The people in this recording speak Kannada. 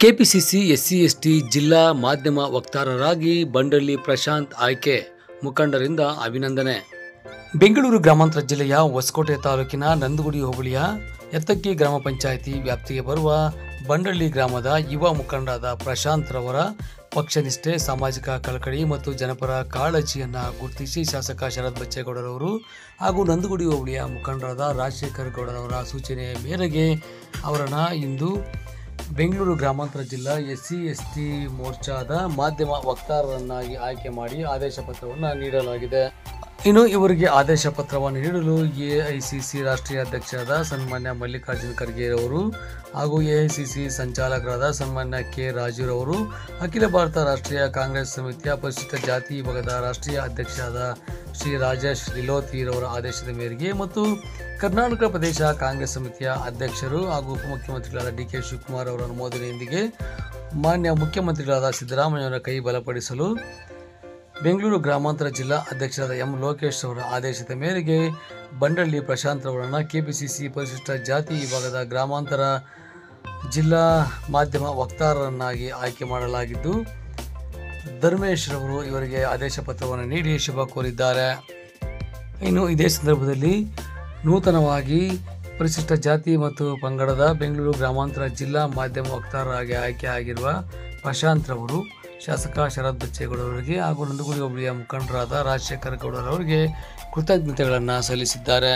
ಕೆಪಿಸಿಸಿ ಎಸ್ಸಿ/ಎಸ್ಟಿ ಜಿಲ್ಲಾ ಮಾಧ್ಯಮ ವಕ್ತಾರರಾಗಿ ಬಂಡಳ್ಳಿ ಪ್ರಶಾಂತ್ ಆಯ್ಕೆ, ಮುಖಂಡರಿಂದ ಅಭಿನಂದನೆ. ಬೆಂಗಳೂರು ಗ್ರಾಮಾಂತರ ಜಿಲ್ಲೆಯ ಹೊಸಕೋಟೆ ತಾಲೂಕಿನ ನಂದಗುಡಿ ಹೋಬಳಿಯ ಎತ್ತಕ್ಕಿ ಗ್ರಾಮ ಪಂಚಾಯಿತಿ ವ್ಯಾಪ್ತಿಗೆ ಬರುವ ಬಂಡಳ್ಳಿ ಗ್ರಾಮದ ಯುವ ಮುಖಂಡರಾದ ಪ್ರಶಾಂತ್ ರವರ ಪಕ್ಷನಿಷ್ಠೆ, ಸಾಮಾಜಿಕ ಕಳಕಳಿ ಮತ್ತು ಜನಪರ ಕಾಳಜಿಯನ್ನು ಗುರುತಿಸಿ ಶಾಸಕ ಶರತ್ ಬಚ್ಚೇಗೌಡರವರು ಹಾಗೂ ನಂದಗುಡಿ ಹೋಬಳಿಯ ಮುಖಂಡರಾದ ರಾಜಶೇಖರ್ ಗೌಡರವರ ಸೂಚನೆಯ ಮೇರೆಗೆ ಅವರನ್ನು ಇಂದು ಬೆಂಗಳೂರು ಗ್ರಾಮಾಂತರ ಜಿಲ್ಲಾ ಎಸ್ಸಿ/ಎಸ್ಟಿ ಮೋರ್ಚಾದ ಮಾಧ್ಯಮ ವಕ್ತಾರರನ್ನಾಗಿ ಆಯ್ಕೆ ಮಾಡಿ ಆದೇಶ ಪತ್ರವನ್ನು ನೀಡಲಾಗಿದೆ. ಇನ್ನು ಇವರಿಗೆ ಆದೇಶ ಪತ್ರವನ್ನು ನೀಡಲು ಎಐಸಿಸಿ ರಾಷ್ಟ್ರೀಯ ಅಧ್ಯಕ್ಷರಾದ ಸನ್ಮಾನ್ಯ ಮಲ್ಲಿಕಾರ್ಜುನ ಖರ್ಗೆ ಅವರು ಹಾಗೂ ಎಐಸಿಸಿ ಸಂಚಾಲಕರಾದ ಸನ್ಮಾನ್ಯ ಕೆ ರಾಜುರವರು, ಅಖಿಲ ಭಾರತ ರಾಷ್ಟ್ರೀಯ ಕಾಂಗ್ರೆಸ್ ಸಮಿತಿಯ ಪರಿಶಿಷ್ಟ ಜಾತಿ ವಿಭಾಗದ ರಾಷ್ಟ್ರೀಯ ಅಧ್ಯಕ್ಷರಾದ ಶ್ರೀ ರಾಜೇಶ್ ಲಿಲೋತಿರವರ ಆದೇಶದ ಮೇರೆಗೆ ಮತ್ತು ಕರ್ನಾಟಕ ಪ್ರದೇಶ ಕಾಂಗ್ರೆಸ್ ಸಮಿತಿಯ ಅಧ್ಯಕ್ಷರು ಹಾಗೂ ಉಪಮುಖ್ಯಮಂತ್ರಿಗಳಾದ ಡಿ.ಕೆ. ಶಿವಕುಮಾರ್ ಅವರ ಅನುಮೋದನೆಯೊಂದಿಗೆ ಮಾನ್ಯ ಮುಖ್ಯಮಂತ್ರಿಗಳಾದ ಸಿದ್ದರಾಮಯ್ಯವರ ಕೈ ಬಲಪಡಿಸಲು ಬೆಂಗಳೂರು ಗ್ರಾಮಾಂತರ ಜಿಲ್ಲಾ ಅಧ್ಯಕ್ಷರಾದ ಎಂ. ಲೋಕೇಶ್ ಅವರ ಆದೇಶದ ಮೇರೆಗೆ ಬಂಡಳ್ಳಿ ಪ್ರಶಾಂತ್ ಅವರನ್ನು ಕೆಪಿಸಿಸಿ ಪರಿಶಿಷ್ಟ ಜಾತಿ ವಿಭಾಗದ ಗ್ರಾಮಾಂತರ ಜಿಲ್ಲಾ ಮಾಧ್ಯಮ ವಕ್ತಾರರನ್ನಾಗಿ ಆಯ್ಕೆ ಮಾಡಲಾಗಿದ್ದು, ಧರ್ಮೇಶ್ ರವರು ಇವರಿಗೆ ಆದೇಶ ಪತ್ರವನ್ನು ನೀಡಿ ಶುಭ ಕೋರಿದ್ದಾರೆ. ಇನ್ನು ಇದೇ ಸಂದರ್ಭದಲ್ಲಿ ನೂತನವಾಗಿ ಪರಿಶಿಷ್ಟ ಜಾತಿ ಮತ್ತು ಪಂಗಡದ ಬೆಂಗಳೂರು ಗ್ರಾಮಾಂತರ ಜಿಲ್ಲಾ ಮಾಧ್ಯಮ ವಕ್ತಾರರಾಗಿ ಆಯ್ಕೆ ಆಗಿರುವ ಪ್ರಶಾಂತ್ ರವರು ಶಾಸಕ ಶರತ್ ಬಚ್ಚೇಗೌಡರವರಿಗೆ ಹಾಗೂ ನಂದಗುಡಿ ಹೋಬಳಿಯ ಮುಖಂಡರಾದ ರಾಜಶೇಖರ್ ಗೌಡರವರಿಗೆ ಕೃತಜ್ಞತೆಗಳನ್ನು ಸಲ್ಲಿಸಿದ್ದಾರೆ.